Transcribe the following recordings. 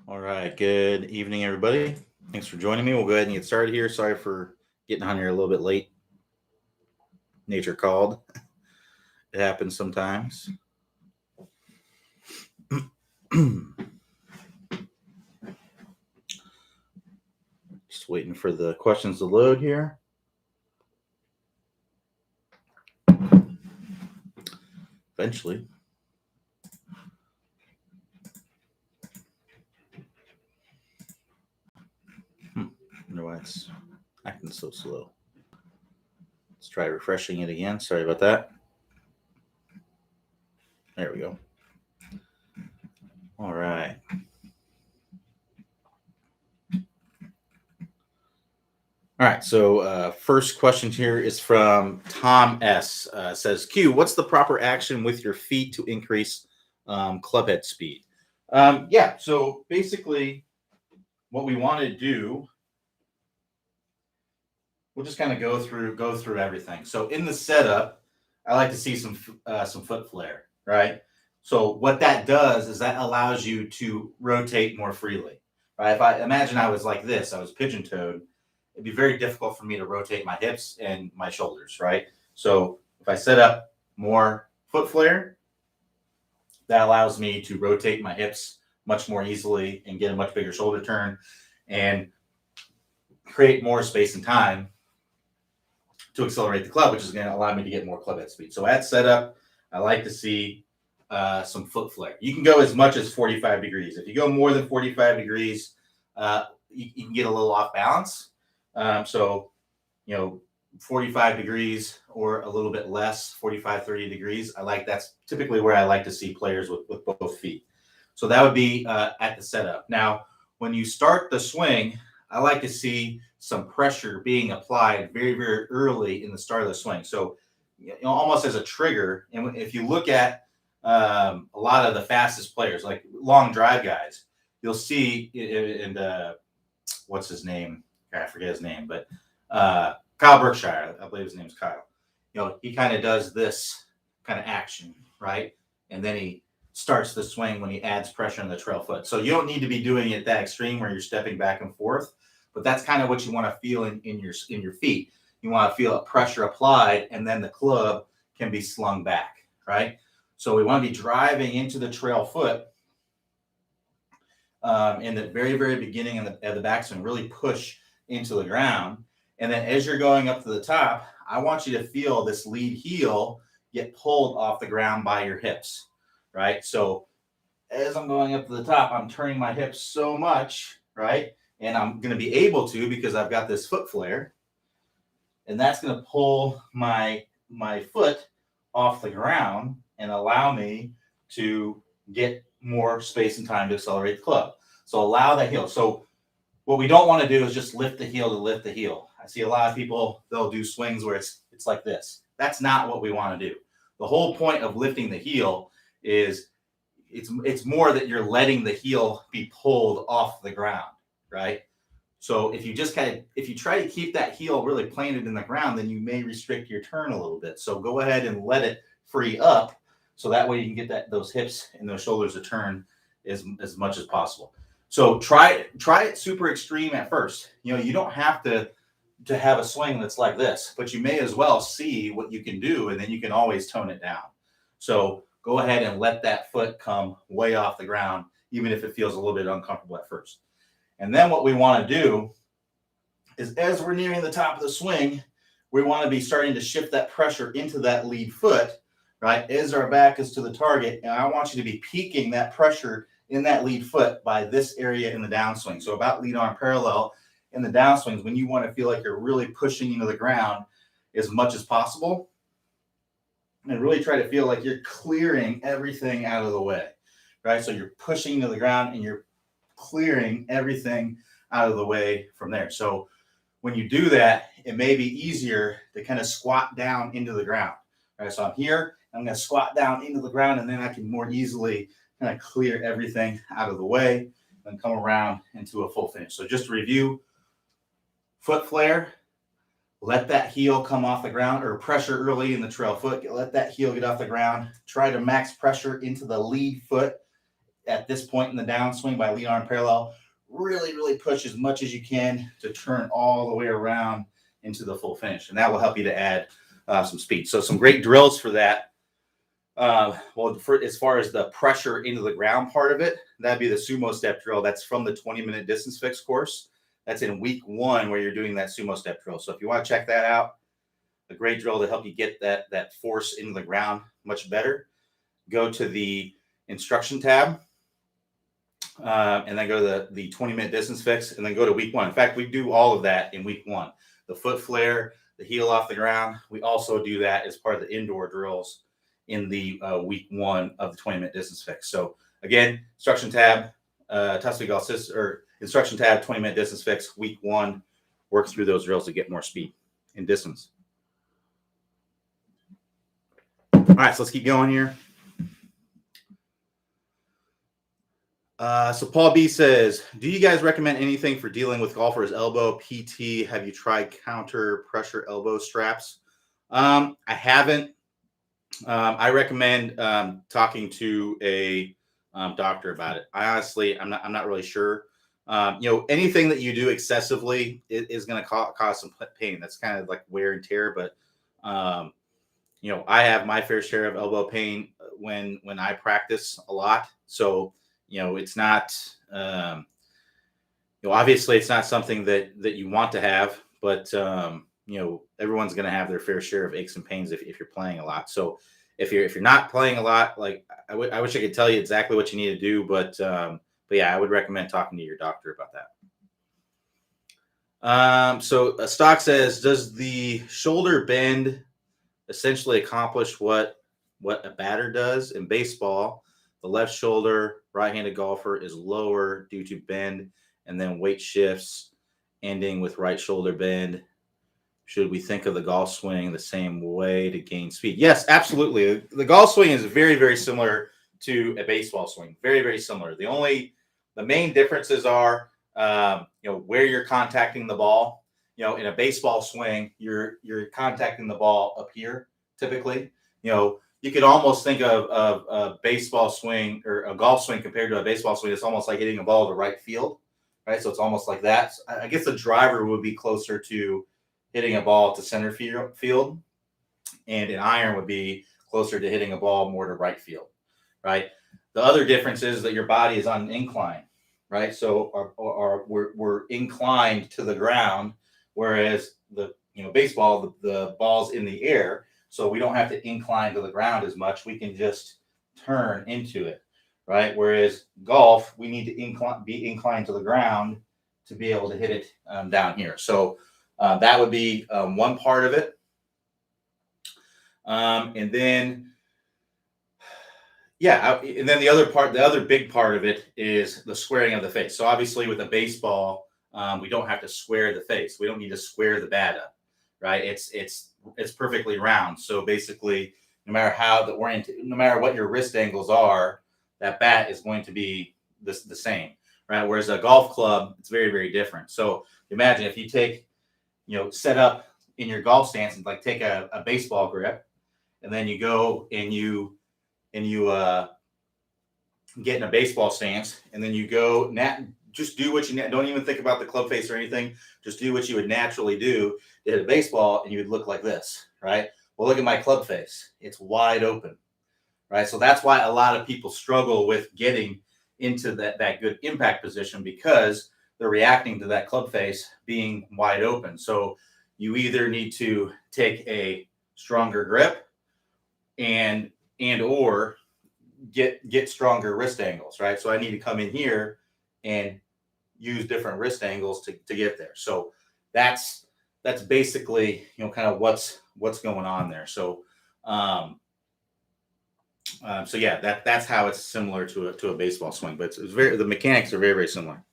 All right. Good evening, everybody. Thanks for joining me. We'll go ahead and get started here. Sorry for getting on here a little bit late. Nature called. It happens sometimes. Just waiting for the questions to load here. Eventually. I wonder why it's acting so slow. Let's try refreshing it again. Sorry about that. There we go. All right. All right. So first question here is from Tom S. Says, Q, what's the proper action with your feet to increase club head speed? Yeah. So basically, what we want to do, we'll just kind of go through everything. So in the setup, I like to see some foot flare, right? So what that does is that allows you to rotate more freely, right? If I imagine I was like this, I was pigeon toed, it'd be very difficult for me to rotate my hips and my shoulders, right? So if I set up more foot flare, that allows me to rotate my hips much more easily and get a much bigger shoulder turn and create more space and time to accelerate the club, which is going to allow me to get more club head speed. So at setup, I like to see some foot flare. You can go as much as 45 degrees. If you go more than 45 degrees, you can get a little off balance. So, 45 degrees or a little bit less, 45, 30 degrees. That's typically where I like to see players with both feet. So that would be at the setup. Now, when you start the swing, I like to see some pressure being applied very, very early in the start of the swing. So, almost as a trigger. And if you look at a lot of the fastest players, like long drive guys, you'll see in what's his name? I forget his name, but Kyle Berkshire, I believe his name's Kyle. He kind of does this kind of action, right? And then he starts the swing when he adds pressure on the trail foot. So you don't need to be doing it that extreme where you're stepping back and forth, but that's kind of what you want to feel in your feet. You want to feel a pressure applied, and then the club can be slung back, right? So we want to be driving into the trail foot in the very, very beginning of the backswing, really push into the ground. And then as you're going up to the top, I want you to feel this lead heel get pulled off the ground by your hips, right? So as I'm going up to the top, I'm turning my hips so much, right? And I'm going to be able to because I've got this foot flare. And that's going to pull my foot off the ground and allow me to get more space and time to accelerate the club. So allow that heel. So what we don't want to do is just lift the heel to lift the heel. I see a lot of people, they'll do swings where it's like this. That's not what we want to do. The whole point of lifting the heel is it's more that you're letting the heel be pulled off the ground, right? So if you try to keep that heel really planted in the ground, then you may restrict your turn a little bit. So go ahead and let it free up, so that way you can get those hips and those shoulders to turn as much as possible. So try it super extreme at first. You don't have to have a swing that's like this, but you may as well see what you can do, and then you can always tone it down. So go ahead and let that foot come way off the ground, even if it feels a little bit uncomfortable at first. And then what we want to do is, as we're nearing the top of the swing, we want to be starting to shift that pressure into that lead foot, right? As our back is to the target. And I want you to be peaking that pressure in that lead foot by this area in the downswing. So about lead arm parallel in the downswings, when you want to feel like you're really pushing into the ground as much as possible. And really try to feel like you're clearing everything out of the way, right? So you're pushing into the ground and you're clearing everything out of the way from there. So when you do that, it may be easier to kind of squat down into the ground. Right, so I'm here, I'm going to squat down into the ground, and then I can more easily kind of clear everything out of the way and come around into a full finish. So just to review, Foot flare, let that heel come off the ground, or pressure early in the trail foot. Let that heel get off the ground. Try to max pressure into the lead foot at this point in the downswing by lead arm parallel. Really, really push as much as you can to turn all the way around into the full finish. And that will help you to add some speed. So some great drills for that. As far as the pressure into the ground part of it, that'd be the sumo step drill. That's from the 20-minute distance fix course. That's in week 1 where you're doing that sumo step drill. So if you want to check that out, a great drill to help you get that force into the ground much better, go to the instruction tab, and then go to the 20-minute distance fix, and then go to week 1. In fact, we do all of that in week 1. The foot flare, the heel off the ground. We also do that as part of the indoor drills in the week 1 of the 20-minute distance fix. So again, instruction tab, instruction tab, 20-minute distance fix, week 1, work through those drills to get more speed and distance. All right, so let's keep going here. So Paul B says, do you guys recommend anything for dealing with golfer's elbow PT? Have you tried counter pressure elbow straps? I haven't. I recommend talking to a doctor about it. I honestly, I'm not really sure. Anything that you do excessively is going to cause some pain. That's kind of like wear and tear. But I have my fair share of elbow pain when I practice a lot. So it's not. Obviously, it's not something that you want to have, but everyone's going to have their fair share of aches and pains if you're playing a lot. So if you're not playing a lot, like I wish I could tell you exactly what you need to do, but yeah, I would recommend talking to your doctor about that. So Stock says, does the shoulder bend essentially accomplish what a batter does in baseball? The left shoulder, right-handed golfer, is lower due to bend, and then weight shifts, ending with right shoulder bend. Should we think of the golf swing the same way to gain speed? Yes, absolutely. The golf swing is very, very similar to a baseball swing. Very, very similar. The main differences are, where you're contacting the ball. In a baseball swing, you're contacting the ball up here typically. You could almost think of a baseball swing or a golf swing compared to a baseball swing. It's almost like hitting a ball to right field, right? So it's almost like that. So I guess the driver would be closer to hitting a ball to center field, and an iron would be closer to hitting a ball more to right field, right? The other difference is that your body is on an incline, right? So we're inclined to the ground, whereas the baseball, the ball's in the air. So we don't have to incline to the ground as much. We can just turn into it, right? Whereas golf, we need to be inclined to the ground to be able to hit it down here. So that would be one part of it. And then the other big part of it is the squaring of the face. So obviously with a baseball, we don't have to square the face. We don't need to square the bat up, right? It's perfectly round. So basically, no matter what your wrist angles are, that bat is going to be the same, right? Whereas a golf club, it's very, very different. So imagine if you take, set up in your golf stance and like take a baseball grip, and then you go and you get in a baseball stance, and then you go just do what you don't even think about the club face or anything. Just do what you would naturally do to hit a baseball, and you would look like this, right? Well, look at my club face. It's wide open, right? So that's why a lot of people struggle with getting into that good impact position, because they're reacting to that club face being wide open. So you either need to take a stronger grip and or get stronger wrist angles, right? So I need to come in here and use different wrist angles to get there. So that's basically kind of what's going on there. So so yeah, that's how it's similar to a baseball swing, but the mechanics are very, very similar.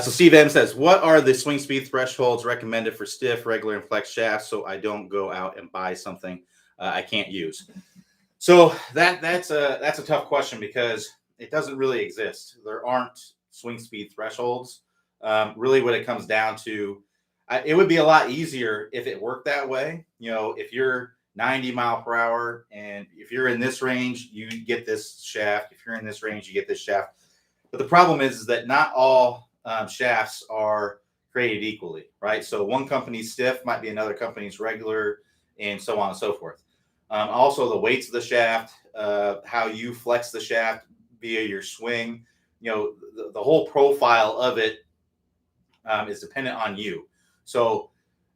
So Steve M says, what are the swing speed thresholds recommended for stiff, regular, and flex shafts so I don't go out and buy something I can't use? So that's a tough question because it doesn't really exist. There aren't swing speed thresholds. Really, what it comes down to, it would be a lot easier if it worked that way. If you're 90 mph and if you're in this range, you get this shaft. If you're in this range, you get this shaft. But the problem is that not all shafts are created equally, right? So one company's stiff might be another company's regular, and so on and so forth. Also, the weights of the shaft, how you flex the shaft via your swing, the whole profile of it is dependent on you. So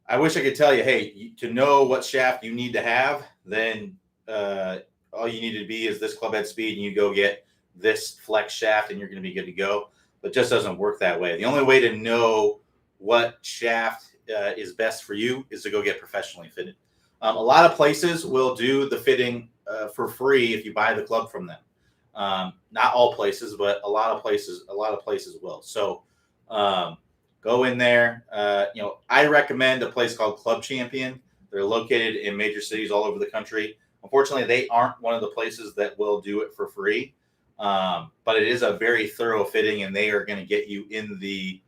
I wish I could tell you, hey, to know what shaft you need to have, then all you need to be is this club head speed, and you go get this flex shaft, and you're going to be good to go. But it just doesn't work that way. The only way to know what shaft is best for you is to go get professionally fitted. A lot of places will do the fitting for free if you buy the club from them. Not all places, but a lot of places will. So go in there. I recommend a place called Club Champion. They're located in major cities all over the country. Unfortunately, they aren't one of the places that will do it for free. But it is a very thorough fitting, and they are going to get you in the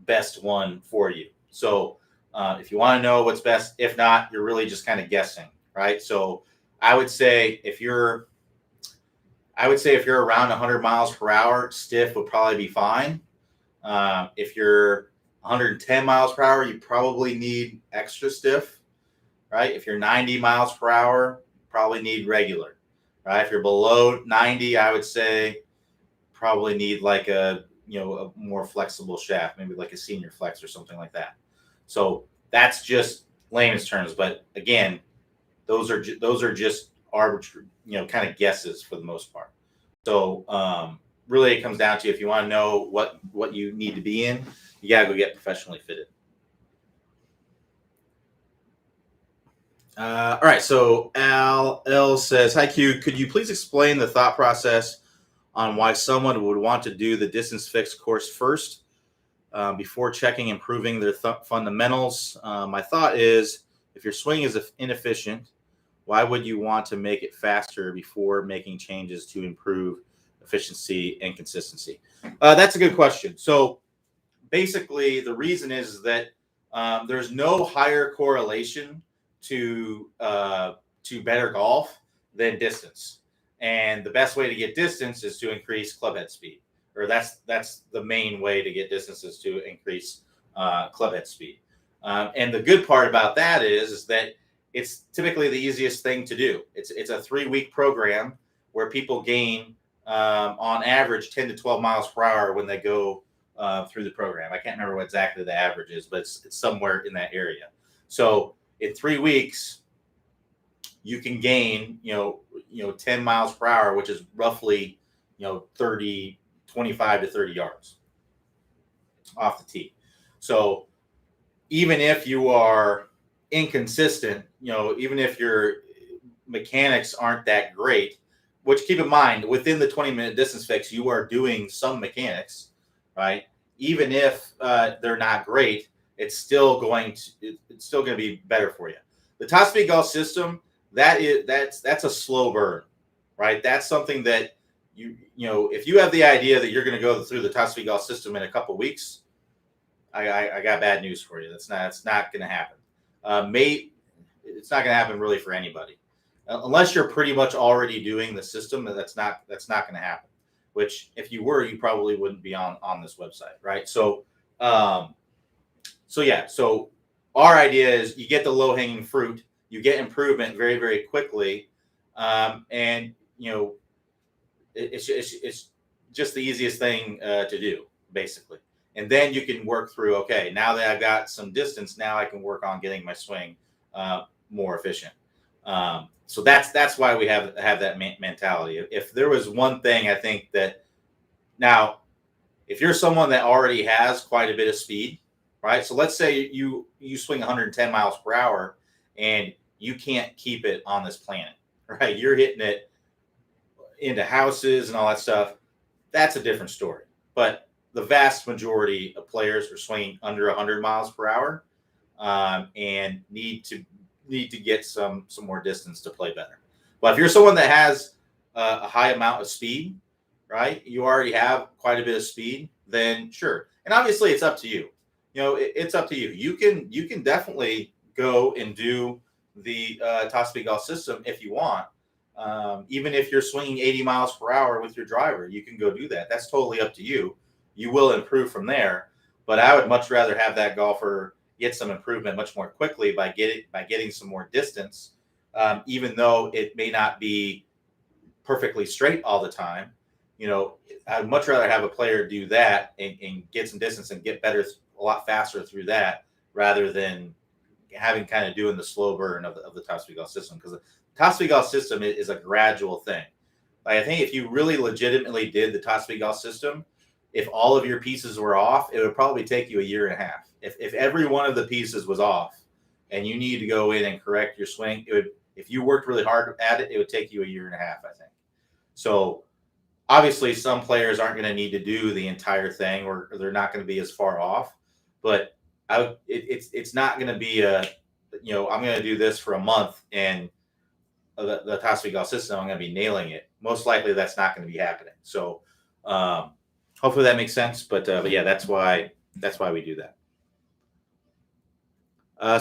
best one for you. So if you want to know what's best, if not, you're really just kind of guessing, right? So I would say if you're around 100 miles per hour, stiff would probably be fine. If you're 110 miles per hour, you probably need extra stiff, right? If you're 90 miles per hour, you probably need regular, right? If you're below 90, I would say probably need like a more flexible shaft, maybe like a senior flex or something like that. So that's just layman's terms, but again, those are just arbitrary, kind of guesses for the most part. So really, it comes down to, if you want to know what you need to be in, you gotta go get professionally fitted. All right. So Al L says, "Hi Q, could you please explain the thought process on why someone would want to do the distance fix course first before checking and improving their fundamentals? My thought is, if your swing is inefficient, why would you want to make it faster before making changes to improve efficiency and consistency?" That's a good question. So basically, the reason is that there's no higher correlation to better golf than distance. And the best way to get distance is to increase club head speed, or that's the main way to get distance, is to increase club head speed. And the good part about that is that it's typically the easiest thing to do. It's a 3-week program where people gain on average 10 to 12 miles per hour when they go through the program. I can't remember what exactly the average is, but it's somewhere in that area. So in 3 weeks, you can gain, 10 miles per hour, which is roughly, 25 to 30 yards off the tee. So even if you are inconsistent, even if your mechanics aren't that great, which, keep in mind, within the 20-minute distance fix, you are doing some mechanics, right? Even if they're not great, it's still going to be better for you. The top speed golf system, that's a slow burn, right? That's something that if you have the idea that you're going to go through the top speed golf system in a couple of weeks, I got bad news for you. It's not going to happen. It's not going to happen really for anybody, unless you're pretty much already doing the system. That's not going to happen. Which, if you were, you probably wouldn't be on this website, right? So, So our idea is, you get the low hanging fruit, you get improvement very, very quickly, and it's just the easiest thing to do, basically. And then you can work through, okay, now that I've got some distance, now I can work on getting my swing more efficient. So that's why we have that mentality. If there was one thing, I think that, now, if you're someone that already has quite a bit of speed, right? So let's say you swing 110 miles per hour and you can't keep it on this planet, right? You're hitting it into houses and all that stuff. That's a different story. But the vast majority of players are swinging under 100 miles per hour and need to get some more distance to play better. But if you're someone that has a high amount of speed, right? You already have quite a bit of speed, then sure. And obviously, it's up to you. It's up to you. You can definitely go and do the top speed golf system if you want. Even if you're swinging 80 miles per hour with your driver, you can go do that. That's totally up to you. You will improve from there. But I would much rather have that golfer get some improvement much more quickly by getting some more distance, even though it may not be perfectly straight all the time. I'd much rather have a player do that and get some distance and get better a lot faster through that rather than having kind of doing the slow burn of the top speed golf system, because the top speed golf system is a gradual thing. Like, I think if you really legitimately did the top speed golf system, if all of your pieces were off, it would probably take you a year and a half. If every one of the pieces was off and you need to go in and correct your swing, if you worked really hard at it, it would take you a year and a half, I think. So obviously some players aren't going to need to do the entire thing, or they're not going to be as far off, but it's not going to be I'm going to do this for a month and the top speed golf system, I'm going to be nailing it. Most likely that's not going to be happening. So hopefully that makes sense. But yeah, that's why we do that.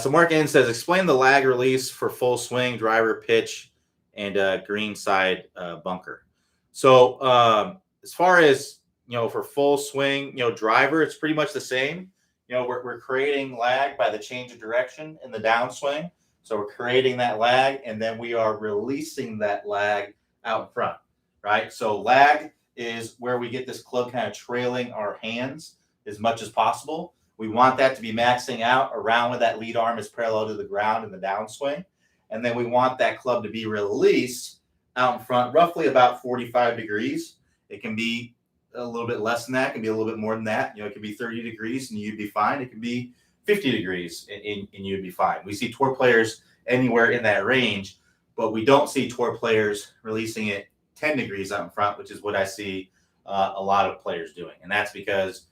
So Mark N says, explain the lag release for full swing, driver, pitch, and green side bunker. So as far as, for full swing, driver, it's pretty much the same. We're creating lag by the change of direction in the downswing. So we're creating that lag, and then we are releasing that lag out in front, right? So lag is where we get this club kind of trailing our hands as much as possible. We want that to be maxing out around when that lead arm is parallel to the ground in the downswing. And then we want that club to be released out in front, roughly about 45 degrees. It can be a little bit less than that. It can be a little bit more than that. It could be 30 degrees and you'd be fine. It could be 50 degrees and you'd be fine. We see tour players anywhere in that range, but we don't see tour players releasing it 10 degrees out in front, which is what I see a lot of players doing. And that's because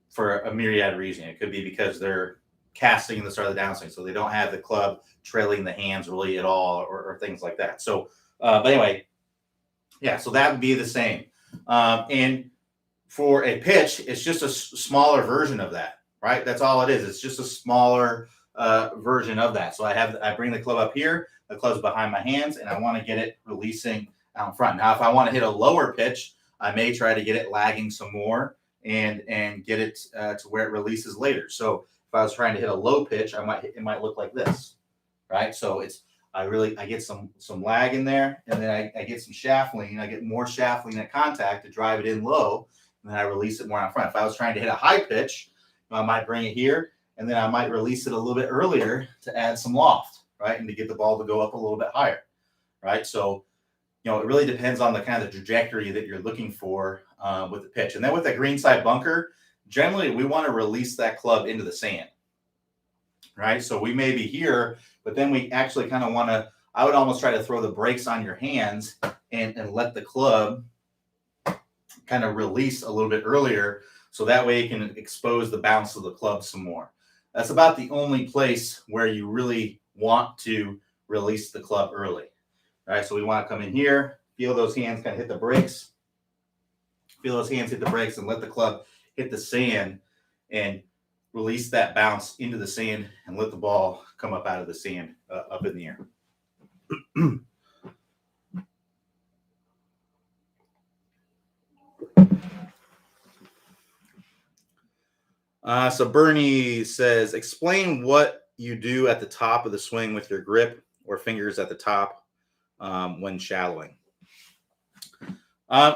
for a myriad of reasons. It could be because they're casting in the start of the downswing, so they don't have the club trailing the hands really at all, or things like that. So, but anyway, yeah, so that would be the same. And for a pitch, it's just a smaller version of that, right? That's all it is. It's just a smaller version of that. So I bring the club up here, the club's behind my hands, and I want to get it releasing out in front. Now, if I want to hit a lower pitch, I may try to get it lagging some more and get it to where it releases later. So if I was trying to hit a low pitch, it might look like this, right? So I get some lag in there, and then I get some shaft lean. I get more shaft lean at contact to drive it in low, and then I release it more out front. If I was trying to hit a high pitch, I might bring it here, and then I might release it a little bit earlier to add some loft, right? And to get the ball to go up a little bit higher, right? So, it really depends on the kind of trajectory that you're looking for with the pitch. And then with the green side bunker, generally we want to release that club into the sand, right? So we may be here, but then we actually kind of want to, I would almost try to throw the brakes on your hands and let the club kind of release a little bit earlier, so that way you can expose the bounce of the club some more. That's about the only place where you really want to release the club early. All right, so we want to come in here, feel those hands kind of hit the brakes, and let the club hit the sand and release that bounce into the sand and let the ball come up out of the sand up in the air. So Bernie says, explain what you do at the top of the swing with your grip or fingers at the top when shallowing.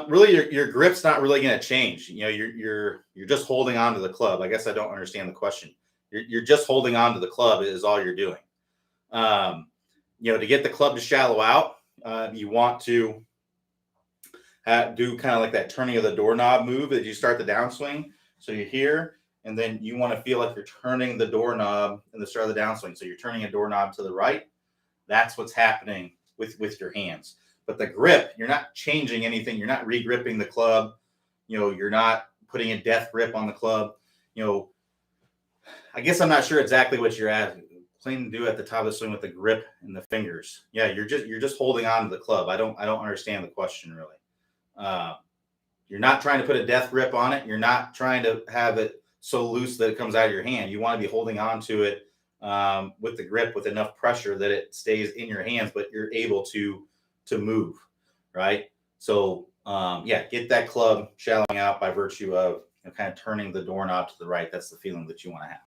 Really, your grip's not really going to change. You're just holding on to the club. I guess I don't understand the question. You're just holding on to the club is all you're doing. To get the club to shallow out, you want to do kind of like that turning of the doorknob move as you start the downswing. So you're here, and then you want to feel like you're turning the doorknob in the start of the downswing. So you're turning a doorknob to the right. That's what's happening with your hands. But the grip, you're not changing anything. You're not re-gripping the club. You're not putting a death grip on the club. I guess I'm not sure exactly what you're asking. Explain to do at the top of the swing with the grip and the fingers. Yeah, you're just holding on to the club. I don't understand the question really. You're not trying to put a death grip on it. You're not trying to have it so loose that it comes out of your hand. You want to be holding on to it with the grip with enough pressure that it stays in your hands, but you're able to move, right? So yeah, get that club shallowing out by virtue of kind of turning the doorknob to the right. That's the feeling that you want to have.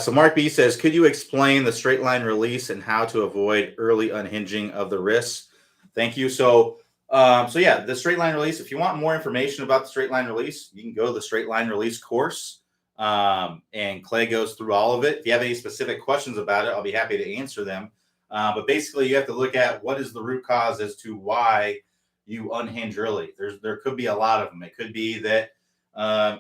So Mark B says, could you explain the straight line release and how to avoid early unhinging of the wrists? Thank you. So yeah, the straight line release, if you want more information about the straight line release, you can go to the straight line release course. And Clay goes through all of it. If you have any specific questions about it, I'll be happy to answer them. But basically you have to look at what is the root cause as to why you unhinge early. There could be a lot of them. It could be that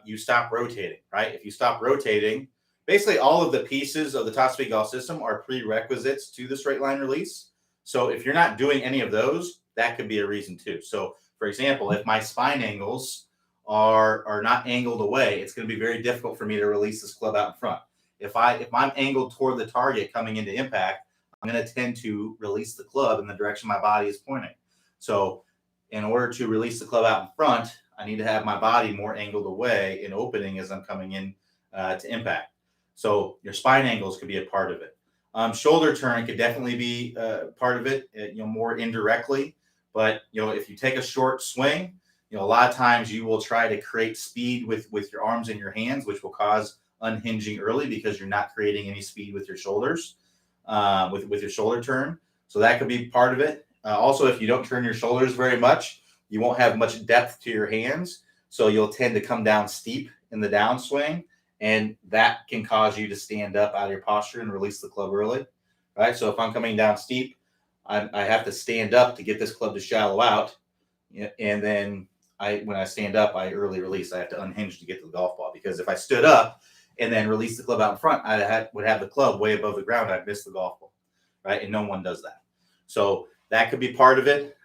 you stop rotating, right? If you stop rotating, basically all of the pieces of the top speed golf system are prerequisites to the straight line release. So if you're not doing any of those, that could be a reason too. So for example, if my spine angles are not angled away, it's going to be very difficult for me to release this club out in front. If I'm angled toward the target coming into impact, I'm going to tend to release the club in the direction my body is pointing. So in order to release the club out in front, I need to have my body more angled away and opening as I'm coming in to impact. So your spine angles could be a part of it. Shoulder turn could definitely be part of it, more indirectly. But, if you take a short swing, a lot of times you will try to create speed with your arms and your hands, which will cause unhinging early because you're not creating any speed with your shoulders, with your shoulder turn. So that could be part of it. Also, if you don't turn your shoulders very much, you won't have much depth to your hands. So you'll tend to come down steep in the downswing. And that can cause you to stand up out of your posture and release the club early, right? So if I'm coming down steep, I have to stand up to get this club to shallow out. And then when I stand up, I early release. I have to unhinge to get to the golf ball, because if I stood up and then released the club out in front, would have the club way above the ground. I'd miss the golf ball, right? And no one does that. So that could be part of it.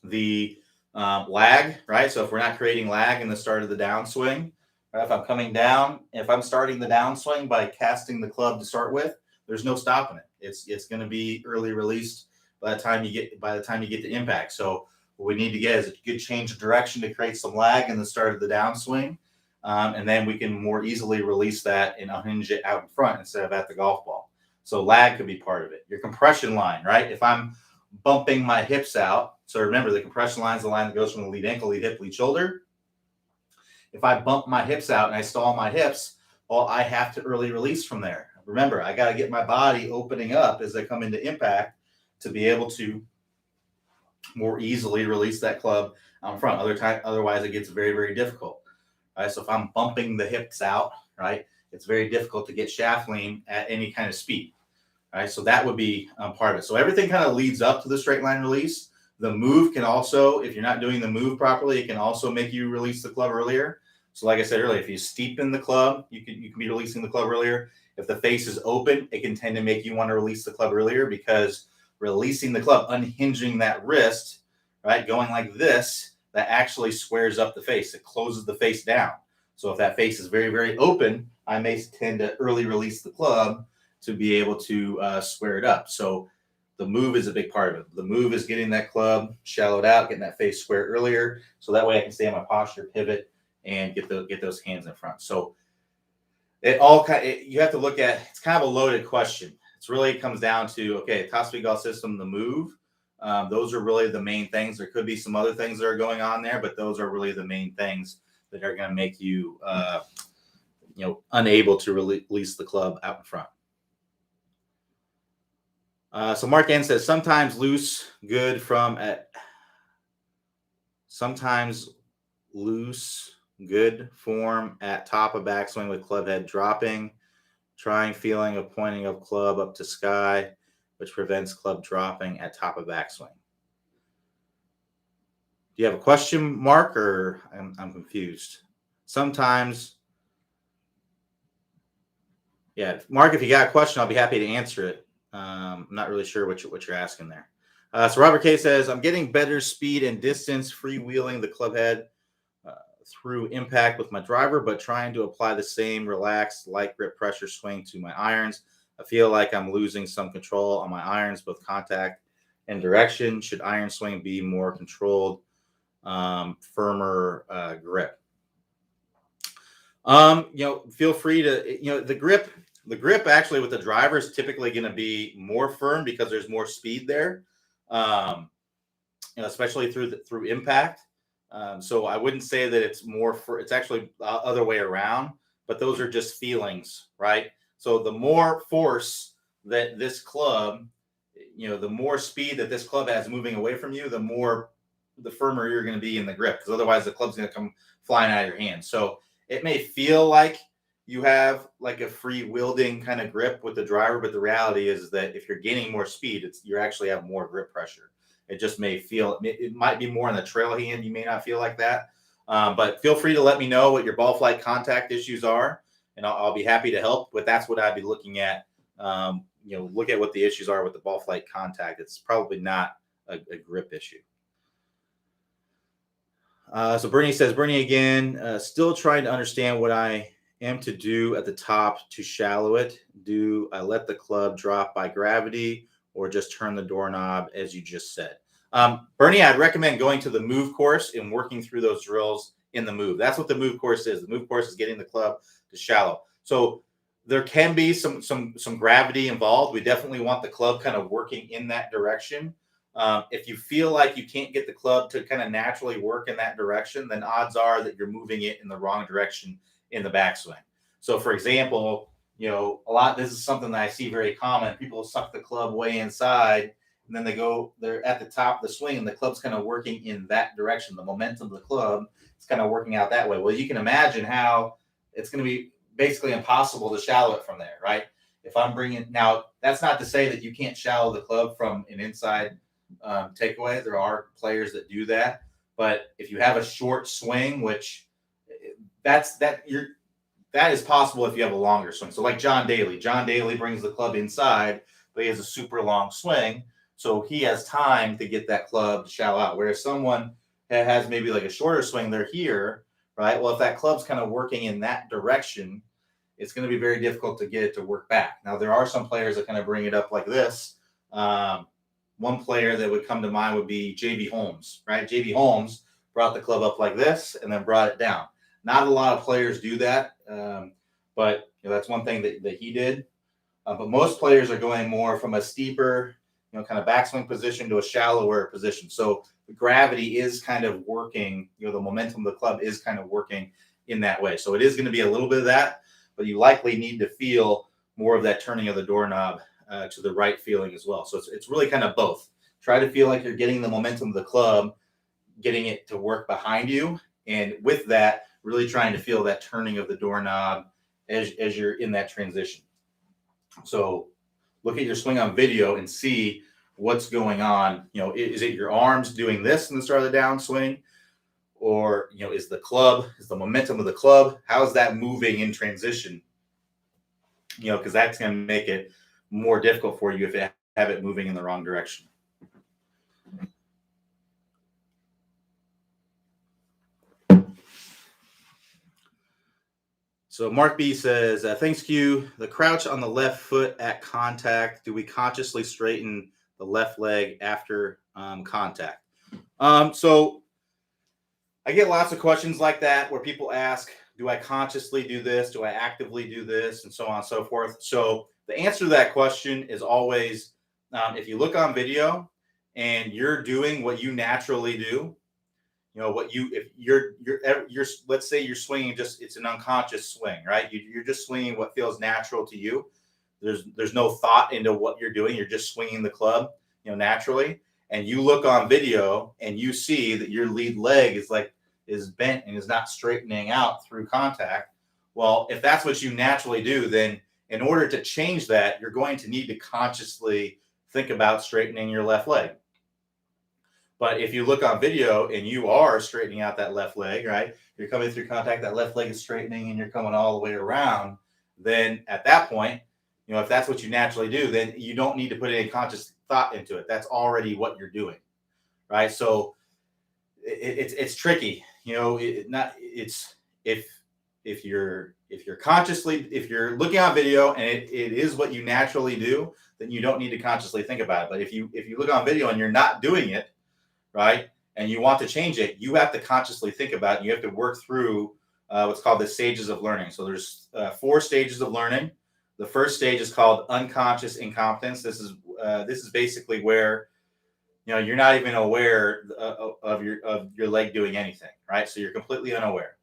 The lag, right? So if we're not creating lag in the start of the downswing, if I'm coming down, if I'm starting the downswing by casting the club to start with, there's no stopping it. It's going to be early released by the time you get to impact. So what we need to get is a good change of direction to create some lag in the start of the downswing, and then we can more easily release that and unhinge it out in front instead of at the golf ball. So lag could be part of it. Your compression line, right? If I'm bumping my hips out, so remember the compression line is the line that goes from the lead ankle, lead hip, lead shoulder. If I bump my hips out and I stall my hips, well, I have to early release from there. Remember, I got to get my body opening up as I come into impact to be able to more easily release that club out in front. Otherwise, it gets very, very difficult. Right? So if I'm bumping the hips out, right, it's very difficult to get shaft lean at any kind of speed. Right? So that would be part of it. So everything kind of leads up to the straight line release. The move can also, if you're not doing the move properly, it can also make you release the club earlier. So like I said earlier, if you steepen the club, you can be releasing the club earlier. If the face is open, it can tend to make you want to release the club earlier, because releasing the club, unhinging that wrist, right, going like this, that actually squares up the face. It closes the face down. So if that face is very, very open, I may tend to early release the club to be able to square it up. So the move is a big part of it. The move is getting that club shallowed out, getting that face square earlier, so that way I can stay in my posture, pivot, and get those hands in front. So you have to look at, it's kind of a loaded question. It comes down to, okay, top speed golf system, the move. Those are really the main things. There could be some other things that are going on there, but those are really the main things that are going to make you, unable to release the club out in front. So Mark N says, sometimes loose good form at top of backswing with club head dropping, trying feeling of pointing of club up to sky, which prevents club dropping at top of backswing. Do you have a question, Mark, or I'm confused? Sometimes, yeah, Mark, if you got a question, I'll be happy to answer it. I'm not really sure what you're asking there. So Robert K says, I'm getting better speed and distance freewheeling the club head through impact with my driver, but trying to apply the same relaxed, light grip pressure swing to my irons. I feel like I'm losing some control on my irons, both contact and direction. Should iron swing be more controlled, firmer grip? Feel free to, the grip actually with the driver is typically going to be more firm because there's more speed there, especially through impact. So I wouldn't say that it's more for, it's actually other way around, but those are just feelings, right? So the more force that this club, the more speed that this club has moving away from you, the firmer you're going to be in the grip, because otherwise the club's going to come flying out of your hand. So it may feel like you have like a free wielding kind of grip with the driver, but the reality is that if you're gaining more speed, you actually have more grip pressure. It just may feel, it might be more in the trail hand. You may not feel like that, but feel free to let me know what your ball flight contact issues are, and I'll be happy to help. But that's what I'd be looking at. Look at what the issues are with the ball flight contact. It's probably not a grip issue. So Bernie says, Bernie again, still trying to understand what I am to do at the top to shallow it. Do I let the club drop by gravity or just turn the doorknob as you just said? Bernie, I'd recommend going to the move course and working through those drills in the move. That's what the move course is. The move course is getting the club to shallow. So there can be some gravity involved. We definitely want the club kind of working in that direction. If you feel like you can't get the club to kind of naturally work in that direction, then odds are that you're moving it in the wrong direction in the backswing. So for example, this is something that I see very common. People suck the club way inside, and then they're at the top of the swing, and the club's kind of working in that direction. The momentum of the club is kind of working out that way. Well, you can imagine how it's going to be basically impossible to shallow it from there, right? If I'm now, that's not to say that you can't shallow the club from an inside takeaway. There are players that do that, but if you have a short swing, which that is possible if you have a longer swing. So like John Daly brings the club inside, but he has a super long swing, so he has time to get that club to shallow out. Whereas someone that has maybe like a shorter swing, they're here, right? Well, if that club's kind of working in that direction, it's going to be very difficult to get it to work back. Now, there are some players that kind of bring it up like this. One player that would come to mind would be J.B. Holmes, right? J.B. Holmes brought the club up like this and then brought it down. Not a lot of players do that, but that's one thing that he did. But most players are going more from a steeper, kind of backswing position to a shallower position. So the gravity is kind of working, the momentum of the club is kind of working in that way. So it is going to be a little bit of that, but you likely need to feel more of that turning of the doorknob to the right feeling as well. So it's really kind of both. Try to feel like you're getting the momentum of the club, getting it to work behind you. And with that, really trying to feel that turning of the doorknob as you're in that transition. So look at your swing on video and see what's going on. Is it your arms doing this in the start of the downswing? Or, is the momentum of the club, how is that moving in transition? Because that's going to make it more difficult for you if you have it moving in the wrong direction. So Mark B says, thanks, Q. The crouch on the left foot at contact. Do we consciously straighten the left leg after contact? So I get lots of questions like that where people ask, do I consciously do this? Do I actively do this? And so on and so forth. So the answer to that question is always, if you look on video and you're doing what you naturally do, if you're let's say you're swinging, it's an unconscious swing, right? You're just swinging what feels natural to you. There's no thought into what you're doing. You're just swinging the club, naturally. And you look on video and you see that your lead leg is bent and is not straightening out through contact. Well, if that's what you naturally do, then in order to change that, you're going to need to consciously think about straightening your left leg. But if you look on video and you are straightening out that left leg, right? You're coming through contact, that left leg is straightening and you're coming all the way around. Then at that point, if that's what you naturally do, then you don't need to put any conscious thought into it. That's already what you're doing, right? So it's tricky. it's if you're consciously, if you're looking on video and it is what you naturally do, then you don't need to consciously think about it. But if you look on video and you're not doing it, right, and you want to change it, you have to consciously think about it. You have to work through what's called the stages of learning. So there's 4 stages of learning. The first stage is called unconscious incompetence. This is basically where you're not even aware of your leg doing anything, right? So you're completely unaware.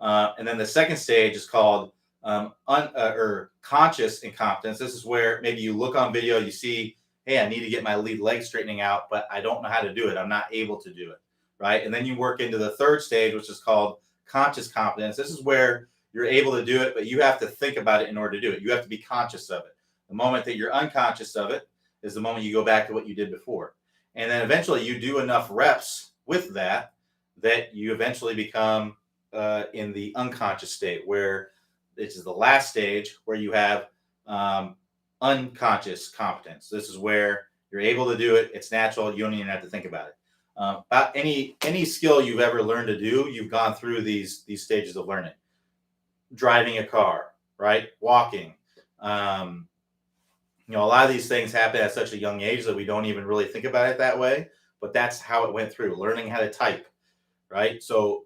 And then the second stage is called or conscious incompetence. This is where maybe you look on video, you see, hey, I need to get my lead leg straightening out, but I don't know how to do it. I'm not able to do it, right? And then you work into the third stage, which is called conscious competence. This is where you're able to do it, but you have to think about it in order to do it. You have to be conscious of it. The moment that you're unconscious of it is the moment you go back to what you did before. And then eventually you do enough reps with that you eventually become in the unconscious state, where this is the last stage where you have unconscious competence. This is where you're able to do it. It's natural. You don't even have to think about it. About any skill you've ever learned to do, you've gone through these stages of learning. Driving a car, right? Walking. A lot of these things happen at such a young age that we don't even really think about it that way. But that's how it went through. Learning how to type, right? So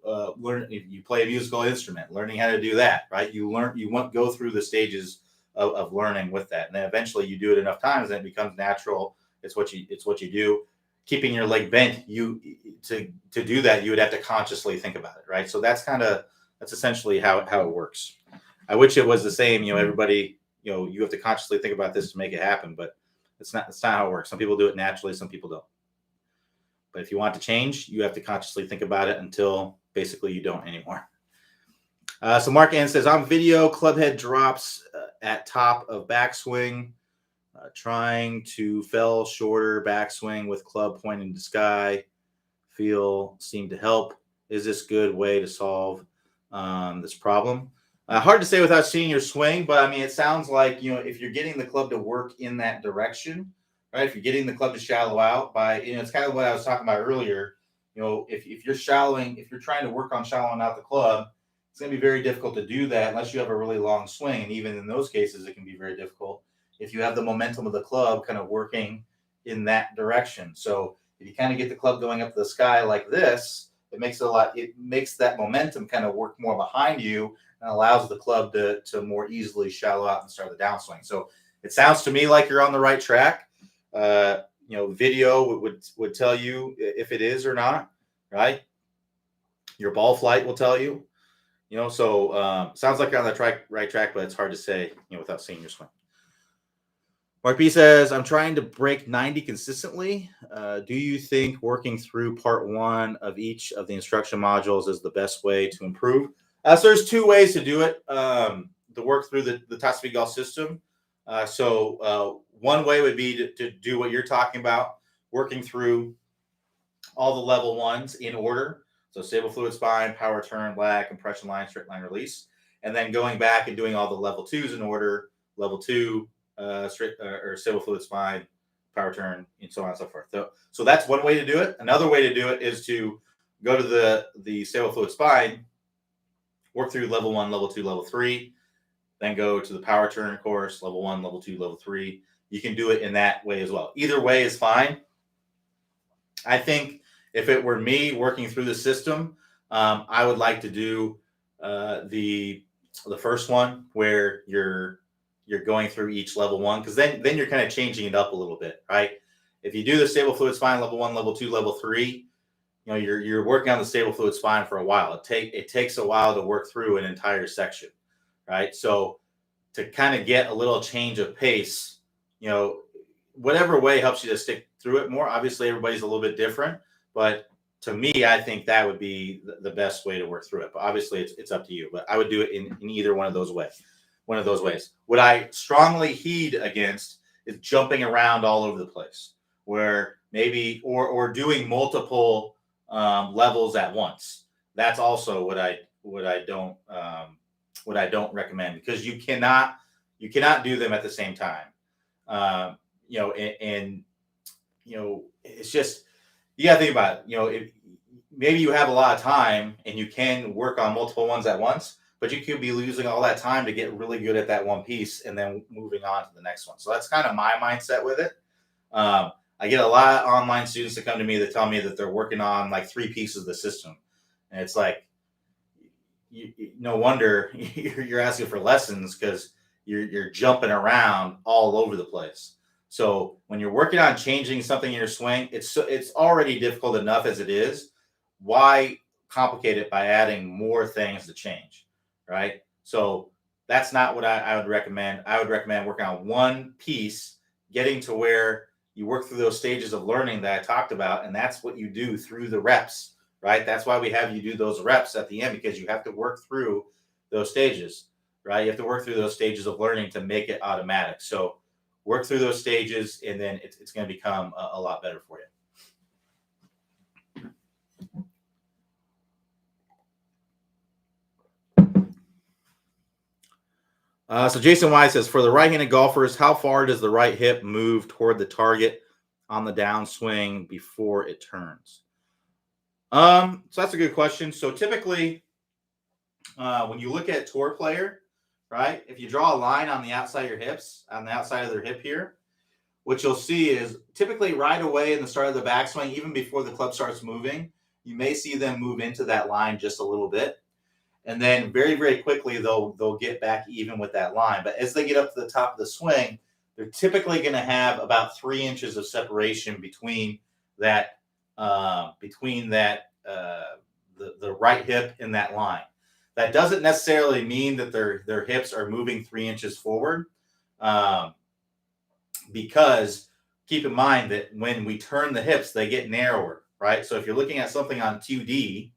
if you play a musical instrument, learning how to do that, right? You won't go through the stages of learning with that, and then eventually you do it enough times and it becomes natural. It's what you do. Keeping your leg bent, to do that, you would have to consciously think about it, right? So that's essentially how it works. I wish it was the same. Everybody, you have to consciously think about this to make it happen, but it's not how it works. Some people do it naturally, some people don't. But if you want to change, you have to consciously think about it until basically you don't anymore. So Mark N says, on video, clubhead drops at top of backswing. Trying to fell shorter backswing with club pointing to sky. Seem to help. Is this good way to solve this problem? Hard to say without seeing your swing, but I mean, it sounds like, if you're getting the club to work in that direction, right? If you're getting the club to shallow out by, it's kind of what I was talking about earlier. If you're shallowing, if you're trying to work on shallowing out the club, it's going to be very difficult to do that unless you have a really long swing. And even in those cases, it can be very difficult if you have the momentum of the club kind of working in that direction. So if you kind of get the club going up to the sky like this, it makes that momentum kind of work more behind you and allows the club to more easily shallow out and start the downswing. So it sounds to me like you're on the right track. Video would tell you if it is or not, right? Your ball flight will tell you, so sounds like you're on the right track, but it's hard to say, without seeing your swing. Mark B says, I'm trying to break 90 consistently. Do you think working through part 1 of each of the instruction modules is the best way to improve? So there's 2 ways to do it, to work through the Top Speed Golf system. So one way would be to do what you're talking about, working through all the level 1s in order. So stable fluid spine, power turn, lag, compression line, straight line release. And then going back and doing all the level 2s in order, level 2, straight or stable fluid spine, power turn, and so on and so forth. So that's one way to do it. Another way to do it is to go to the stable fluid spine, work through level 1, level 2, level 3, then go to the power turn course, level 1, level 2, level 3. You can do it in that way as well. Either way is fine. I think if it were me working through the system, I would like to do the first one where you're going through each level 1, because then you're kind of changing it up a little bit, right? If you do the stable fluid spine level 1, level 2, level 3, you're working on the stable fluid spine for a while. It takes a while to work through an entire section, right? So to kind of get a little change of pace, whatever way helps you to stick through it more. Obviously, everybody's a little bit different, but to me, I think that would be the best way to work through it. But obviously, it's up to you. But I would do it in either one of those ways. What I strongly heed against is jumping around all over the place, where maybe or doing multiple levels at once. That's also what I don't recommend, because you cannot do them at the same time. It's just, you gotta think about it. maybe you have a lot of time and you can work on multiple ones at once, but you could be losing all that time to get really good at that one piece and then moving on to the next one. So that's kind of my mindset with it. I get a lot of online students that come to me that tell me that they're working on like 3 pieces of the system. And it's like, no wonder you're asking for lessons, because you're jumping around all over the place. So when you're working on changing something in your swing, it's already difficult enough as it is. Why complicate it by adding more things to change, right? So that's not what I would recommend. I would recommend working on one piece, getting to where you work through those stages of learning that I talked about, and that's what you do through the reps. Right? That's why we have you do those reps at the end, because you have to work through those stages, right? You have to work through those stages of learning to make it automatic. So work through those stages, and then it's going to become a lot better for you. So Jason Wise says, for the right-handed golfers, how far does the right hip move toward the target on the downswing before it turns? So that's a good question. So typically, when you look at tour player, right, if you draw a line on the outside of your hips, on the outside of their hip here, what you'll see is typically right away in the start of the backswing, even before the club starts moving, you may see them move into that line just a little bit. And then very, very quickly, they'll get back even with that line. But as they get up to the top of the swing, they're typically going to have about 3 inches of separation between that, the right hip and that line. That doesn't necessarily mean that their hips are moving 3 inches forward, because keep in mind that when we turn the hips, they get narrower, right? So if you're looking at something on 2D,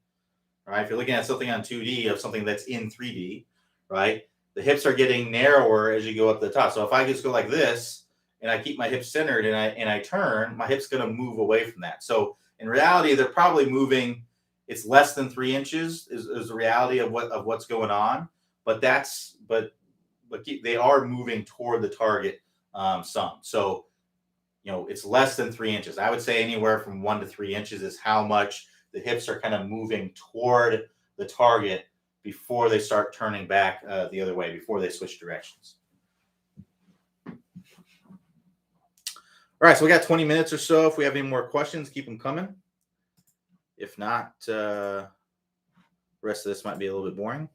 right? If you're looking at something on 2D of something that's in 3D, right? The hips are getting narrower as you go up the top. So if I just go like this and I keep my hips centered and I turn, my hip's going to move away from that. So in reality, they're probably moving. It's less than 3 inches is the reality of what's going on. But they are moving toward the target some. So it's less than 3 inches. I would say anywhere from 1 to 3 inches is how much the hips are kind of moving toward the target before they start turning back the other way, before they switch directions. All right, so we got 20 minutes or so. If we have any more questions, keep them coming. If not, the rest of this might be a little bit boring.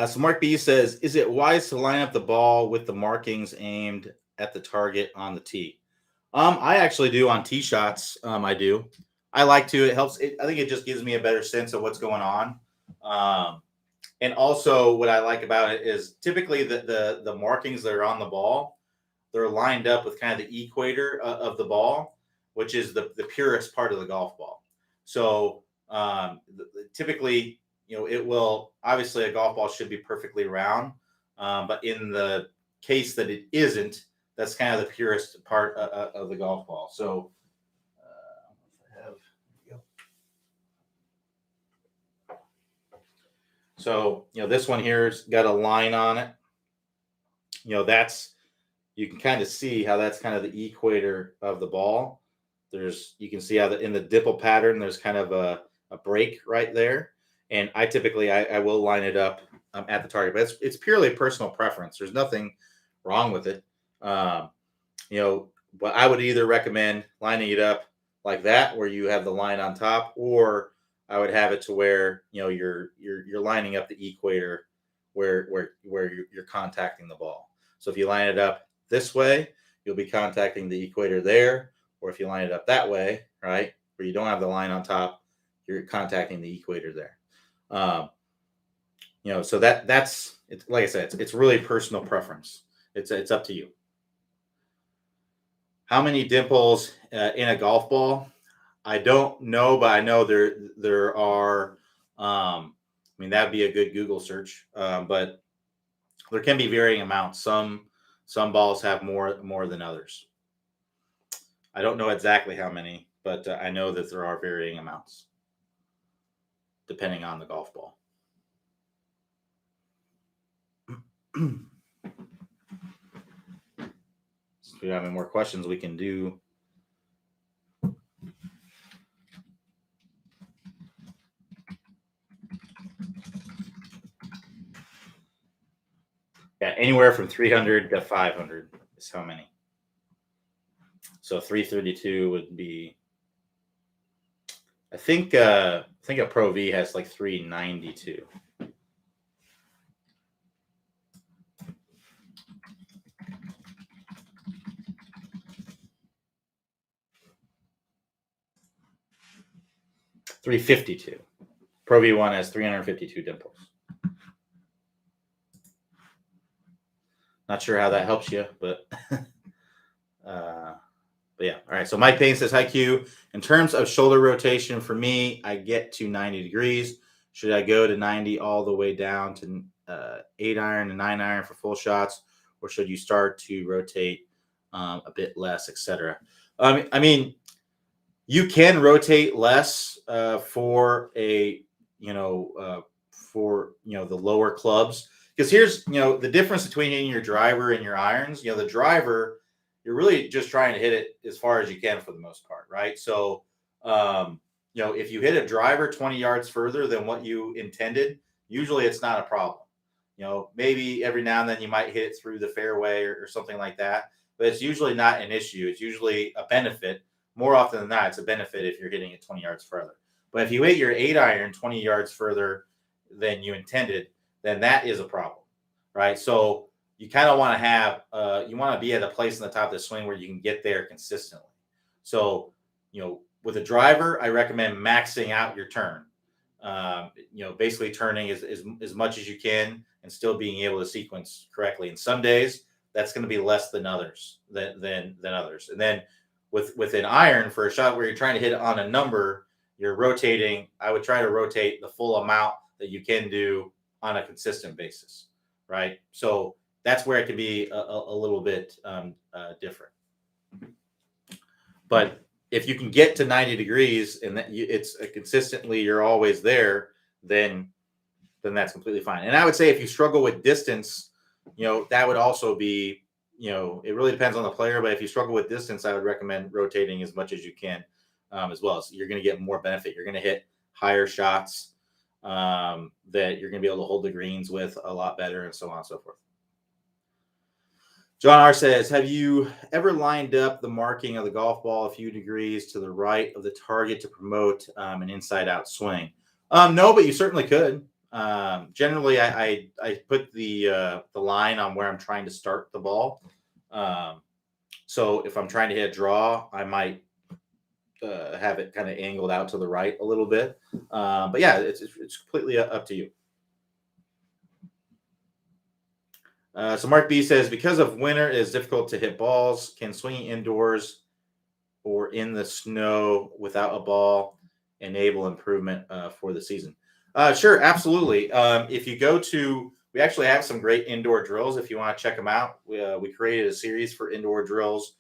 So Mark B says, is it wise to line up the ball with the markings aimed at the target on the tee? I actually do on tee shots. I do. I like to. It helps. I think it just gives me a better sense of what's going on. And also, what I like about it is typically the markings that are on the ball, they're lined up with kind of the equator of the ball, which is the purest part of the golf ball. So typically, it will, obviously a golf ball should be perfectly round, but in the case that it isn't, that's kind of the purest part of the golf ball. So this one here's got a line on it. You can kind of see how that's kind of the equator of the ball. You can see how in the dipple pattern, there's kind of a break right there. And I typically, I will line it up at the target, but it's purely personal preference. There's nothing wrong with it. But I would either recommend lining it up like that, where you have the line on top, or I would have it to where, you're lining up the equator where you're contacting the ball. So if you line it up this way, you'll be contacting the equator there. Or if you line it up that way, right, where you don't have the line on top, you're contacting the equator there. So that's it's like I said, it's really personal preference. It's up to you. How many dimples in a golf ball? I don't know, but I know there are. I mean, that'd be a good Google search. But there can be varying amounts. Some balls have more than others. I don't know exactly how many, but I know that there are varying amounts depending on the golf ball. If we have any more questions, we can do. Yeah, anywhere from 300 to 500 is how many. So 332 would be. I think a Pro V has like 392. $352. Pro V1 has 352 dimples. Not sure how that helps you, but yeah. All right. So Mike Payne says, "Hi Q. In terms of shoulder rotation, for me, I get to 90 degrees. Should I go to 90 all the way down to 8-iron and 9-iron for full shots, or should you start to rotate a bit less, etc.?" I mean, you can rotate less for the lower clubs, because here's the difference between hitting your driver and your irons. The driver, you're really just trying to hit it as far as you can for the most part, right? So if you hit a driver 20 yards further than what you intended, usually it's not a problem. Maybe every now and then you might hit it through the fairway or something like that, but it's usually not an issue. It's usually a benefit. More often than not, it's a benefit if you're hitting it 20 yards further. But if you hit your 8-iron 20 yards further than you intended, then that is a problem, right? So you kind of want to have, you want to be at a place in the top of the swing where you can get there consistently. So, with a driver, I recommend maxing out your turn. Basically turning as much as you can and still being able to sequence correctly. And some days that's going to be less than others than others. And then with an iron, for a shot where you're trying to hit it on a number, you're rotating. I would try to rotate the full amount that you can do on a consistent basis, right? So that's where it can be a little bit different. But if you can get to 90 degrees and that it's consistently, you're always there, then that's completely fine. And I would say if you struggle with distance, that would also be, it really depends on the player. But if you struggle with distance, I would recommend rotating as much as you can as well. So you're going to get more benefit. You're going to hit higher shots that you're going to be able to hold the greens with a lot better, and so on and so forth. John R. says, "Have you ever lined up the marking of the golf ball a few degrees to the right of the target to promote an inside-out swing?" No, but you certainly could. Generally, I put the line on where I'm trying to start the ball. So if I'm trying to hit a draw, I might have it kind of angled out to the right a little bit. But yeah, it's completely up to you. So Mark B says, "Because of winter, it is difficult to hit balls. Can swinging indoors or in the snow without a ball enable improvement for the season?" Sure, absolutely. If you go to, we actually have some great indoor drills if you want to check them out. We created a series for indoor drills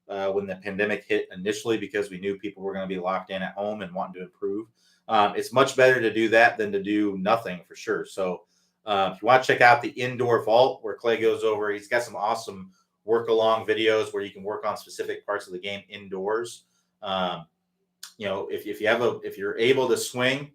when the pandemic hit initially, because we knew people were going to be locked in at home and wanting to improve. It's much better to do that than to do nothing, for sure. So if you want to check out the indoor vault where Clay goes over, he's got some awesome work along videos where you can work on specific parts of the game indoors. If you're able to swing,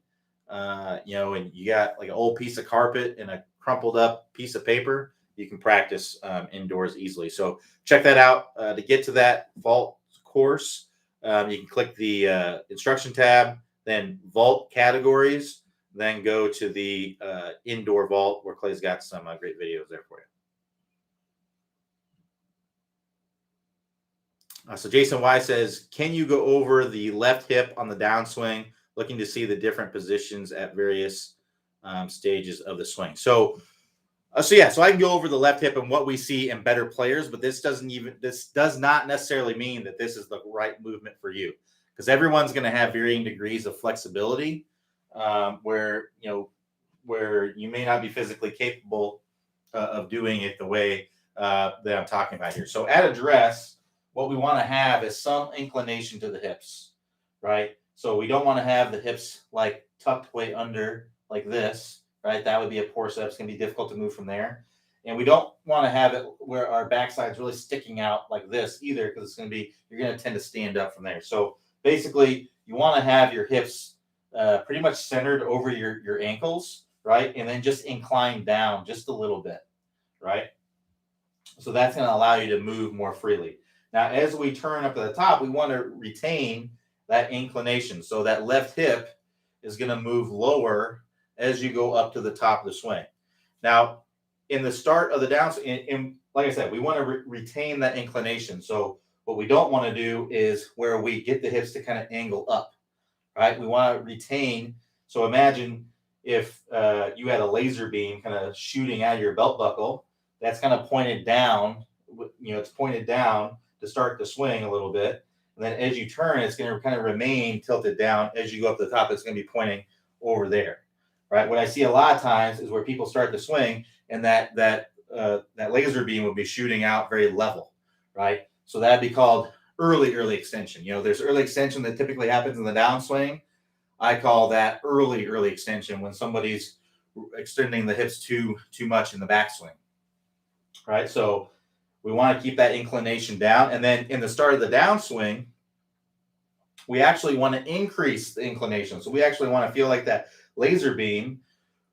and you got like an old piece of carpet and a crumpled up piece of paper, you can practice indoors easily. So check that out. To get to that vault course, you can click the instruction tab, then vault categories, then go to the indoor vault where Clay's got some great videos there for you. So Jason Y says, "Can you go over the left hip on the downswing, looking to see the different positions at various stages of the swing. So I can go over the left hip and what we see in better players, but this does not necessarily mean that this is the right movement for you, because everyone's going to have varying degrees of flexibility, where you may not be physically capable of doing it the way that I'm talking about here. So at address, what we want to have is some inclination to the hips, right? So we don't want to have the hips like tucked way under like this, right? That would be a poor setup. It's going to be difficult to move from there. And we don't want to have it where our backside is really sticking out like this either, because you're going to tend to stand up from there. So basically, you want to have your hips pretty much centered over your ankles, right? And then just incline down just a little bit, right? So that's going to allow you to move more freely. Now, as we turn up to the top, we want to retain that inclination. So that left hip is going to move lower as you go up to the top of the swing. Now, in the start of the downswing, like I said, we want to retain that inclination. So what we don't want to do is where we get the hips to kind of angle up, right? We want to retain. So imagine if you had a laser beam kind of shooting out of your belt buckle, that's kind of pointed down. It's pointed down to start the swing a little bit. And then as you turn, it's going to kind of remain tilted down. As you go up to the top, it's going to be pointing over there, right? What I see a lot of times is where people start the swing and that laser beam will be shooting out very level, right? So that'd be called early extension. There's early extension that typically happens in the downswing. I call that early extension when somebody's extending the hips too much in the backswing, right? So we want to keep that inclination down. And then in the start of the downswing, we actually want to increase the inclination. So we actually want to feel like that laser beam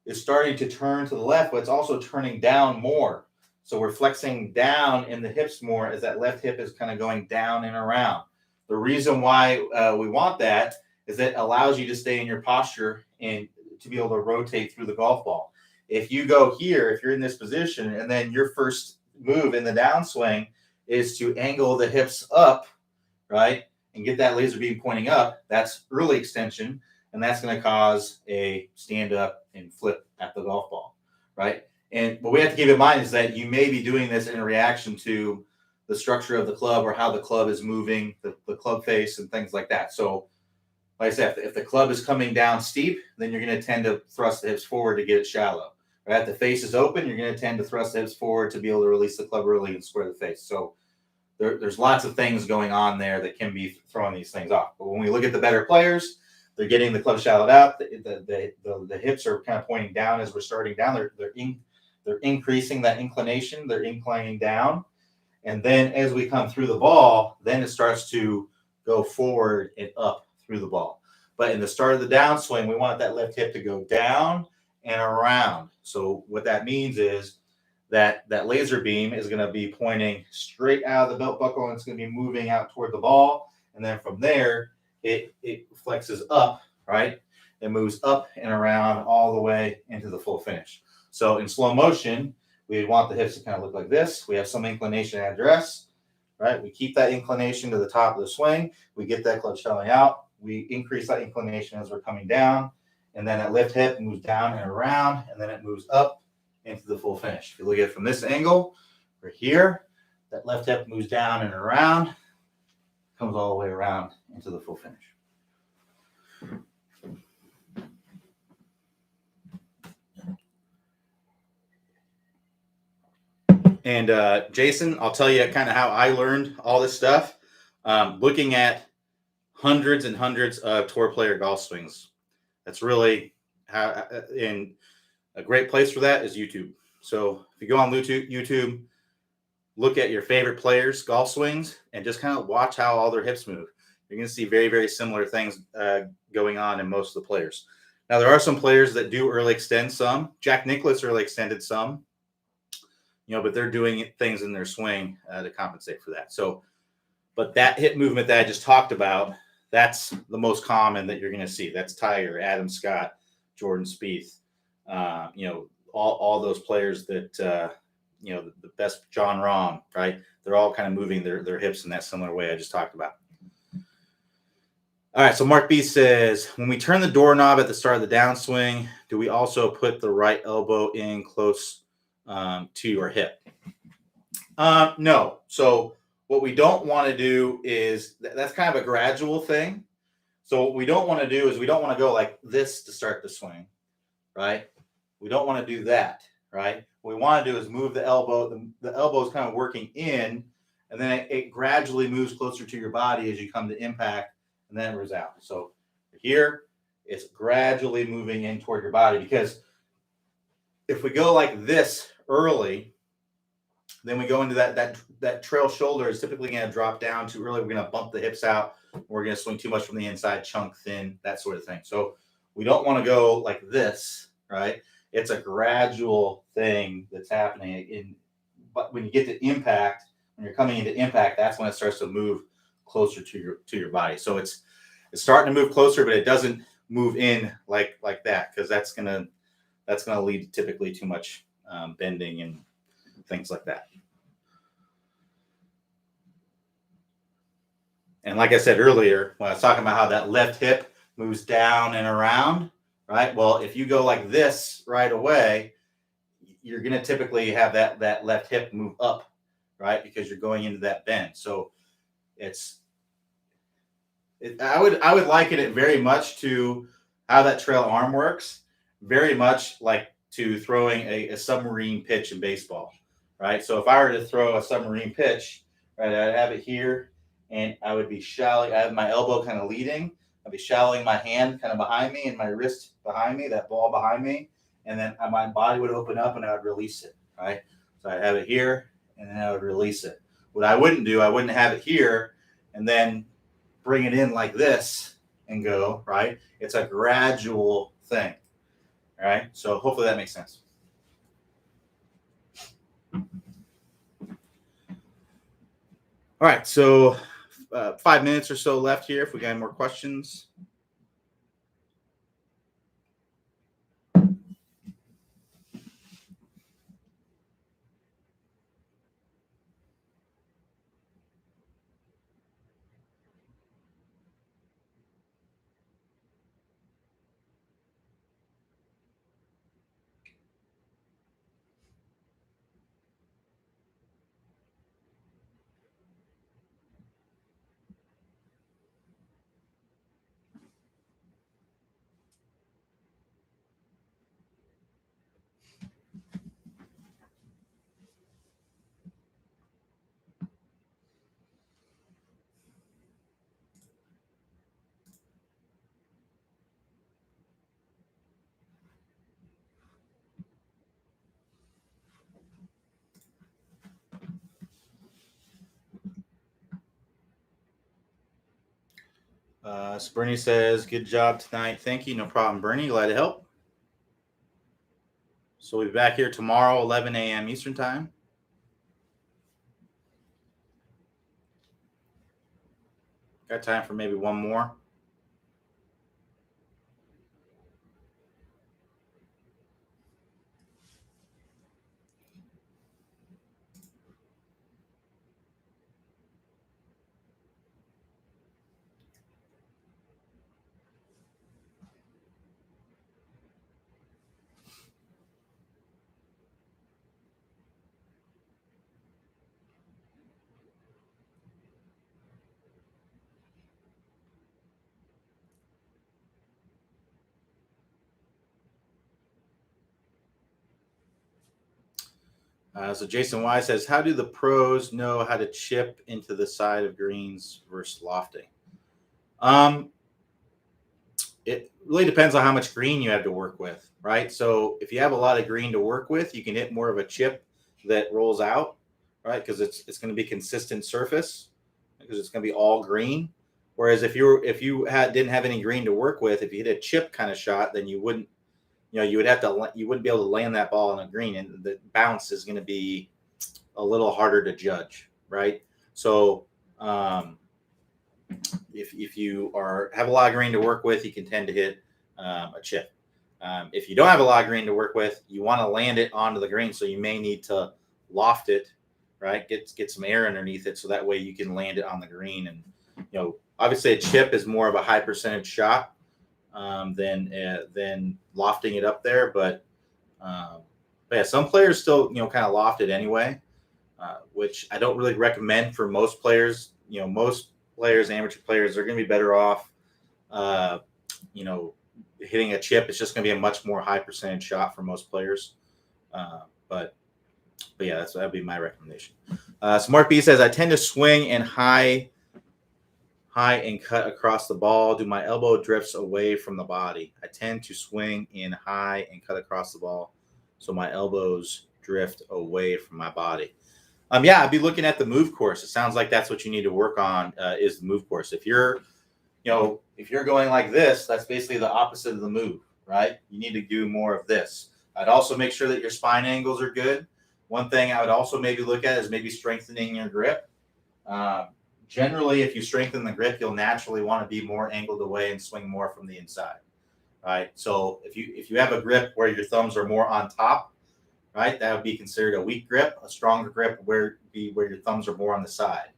is starting to turn to the left, but it's also turning down more. So we're flexing down in the hips more as that left hip is kind of going down and around. The reason why we want that is that it allows you to stay in your posture and to be able to rotate through the golf ball. If you go here, if you're in this position, and then your first move in the downswing is to angle the hips up, right, and get that laser beam pointing up, that's early extension, and that's going to cause a stand up and flip at the golf ball, right? And what we have to keep in mind is that you may be doing this in reaction to the structure of the club or how the club is moving, the club face and things like that. So like I said, if the club is coming down steep, then you're going to tend to thrust the hips forward to get it shallow. Right? If the face is open, you're going to tend to thrust the hips forward to be able to release the club early and square the face. So there's lots of things going on there that can be throwing these things off. But when we look at the better players, they're getting the club shallowed out. The hips are kind of pointing down as we're starting down. They're increasing that inclination. They're inclining down. And then as we come through the ball, then it starts to go forward and up through the ball. But in the start of the downswing, we want that left hip to go down and around. So what that means is that laser beam is going to be pointing straight out of the belt buckle, and it's going to be moving out toward the ball. And then from there, it flexes up, right? It moves up and around all the way into the full finish. So in slow motion, we want the hips to kind of look like this. We have some inclination at address, right? We keep that inclination to the top of the swing. We get that club shelling out. We increase that inclination as we're coming down. And then that left hip moves down and around, and then it moves up into the full finish. If you look at it from this angle, right here, that left hip moves down and around, comes all the way around into the full finish. And Jason, I'll tell you kind of how I learned all this stuff, looking at hundreds and hundreds of tour player golf swings. That's really how, and a great place for that is YouTube. So if you go on YouTube, look at your favorite players' golf swings and just kind of watch how all their hips move. You're going to see very, very similar things going on in most of the players. Now, there are some players that do early extend some. Jack Nicklaus early extended some, but they're doing things in their swing to compensate for that. So, but that hip movement that I just talked about, that's the most common that you're going to see. That's Tiger, Adam Scott, Jordan Spieth, all those players that, the best, John Rahm, right? They're all kind of moving their hips in that similar way I just talked about. All right, so Mark B says, when we turn the doorknob at the start of the downswing, do we also put the right elbow in close to your hip? No. So what we don't want to do is that's kind of a gradual thing. So what we don't want to do is we don't want to go like this to start the swing, right? We don't want to do that, right? What we want to do is move the elbow. The elbow is kind of working in, and then it gradually moves closer to your body as you come to impact, and then it moves out. So here, it's gradually moving in toward your body, because if we go like this early, then we go into that trail shoulder is typically going to drop down too early. We're going to bump the hips out. We're going to swing too much from the inside, chunk thin, that sort of thing. So we don't want to go like this, right? It's a gradual thing that's happening. But when you get to impact, when you're coming into impact, that's when it starts to move closer to your body. So it's starting to move closer, but it doesn't move in like that, because that's gonna lead to typically too much bending and things like that. And like I said earlier, when I was talking about how that left hip moves down and around, right? Well, if you go like this right away, you're going to typically have that left hip move up, right? Because you're going into that bend. So I would liken it very much to how that trail arm works, very much like to throwing a submarine pitch in baseball, right? So if I were to throw a submarine pitch, right, I'd have it here, and I would be shallow. I have my elbow kind of leading. I'd be shallowing my hand kind of behind me and my wrist behind me, that ball behind me, and then my body would open up and I would release it, right? So I'd have it here, and then I would release it. What I wouldn't do, I wouldn't have it here and then bring it in like this and go, right? It's a gradual thing, right? So hopefully that makes sense. All right, so 5 minutes or so left here if we got any more questions. So Bernie says, good job tonight. Thank you. No problem, Bernie. Glad to help. So we'll be back here tomorrow, 11 a.m. Eastern time. Got time for maybe one more. So Jason Y says, how do the pros know how to chip into the side of greens versus lofting? It really depends on how much green you have to work with, right? So if you have a lot of green to work with, you can hit more of a chip that rolls out, right? Because it's going to be consistent surface, because it's going to be all green. Whereas if you didn't have any green to work with, if you hit a chip kind of shot, then you wouldn't be able to land that ball on a green, and the bounce is going to be a little harder to judge, right? So if you have a lot of green to work with, you can tend to hit a chip. If you don't have a lot of green to work with, you want to land it onto the green, so you may need to loft it, right? Get some air underneath it, so that way you can land it on the green. And obviously a chip is more of a high percentage shot. than lofting it up there. But yeah, some players still kind of loft it anyway, which I don't really recommend for most players. Most players, amateur players, are going to be better off, hitting a chip. It's just going to be a much more high percentage shot for most players. But yeah, that'd be my recommendation. Smart B says, I tend to swing and high and cut across the ball. Do my elbow drifts away from the body? I tend to swing in high and cut across the ball, so my elbows drift away from my body. Yeah, I'd be looking at the move course. It sounds like that's what you need to work on, is the move course. If you're going like this, that's basically the opposite of the move, right? You need to do more of this. I'd also make sure that your spine angles are good. One thing I would also maybe look at is maybe strengthening your grip. Generally, if you strengthen the grip, you'll naturally want to be more angled away and swing more from the inside, right? So if you have a grip where your thumbs are more on top, right, that would be considered a weak grip. A stronger grip where your thumbs are more on the side,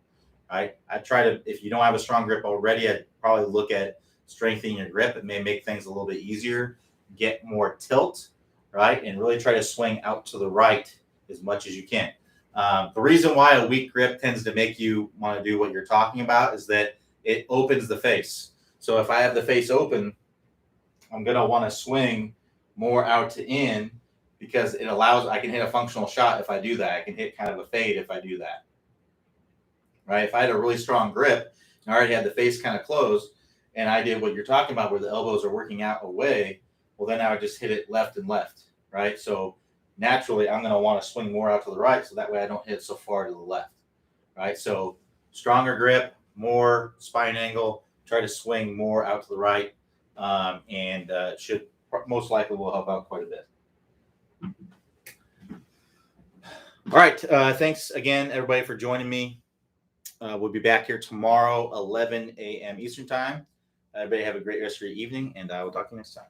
right? If you don't have a strong grip already, I'd probably look at strengthening your grip. It may make things a little bit easier, get more tilt, right, and really try to swing out to the right as much as you can. The reason why a weak grip tends to make you want to do what you're talking about is that it opens the face. So if I have the face open, I'm going to want to swing more out to in, because I can hit a functional shot if I do that. I can hit kind of a fade if I do that, right? If I had a really strong grip and I already had the face kind of closed and I did what you're talking about where the elbows are working out away, well, then I would just hit it left and left, right? So naturally, I'm going to want to swing more out to the right, so that way I don't hit so far to the left, right? So stronger grip, more spine angle, try to swing more out to the right, and should most likely will help out quite a bit. All right. Thanks again, everybody, for joining me. We'll be back here tomorrow, 11 a.m. Eastern Time. Everybody have a great rest of your evening, and I will talk to you next time.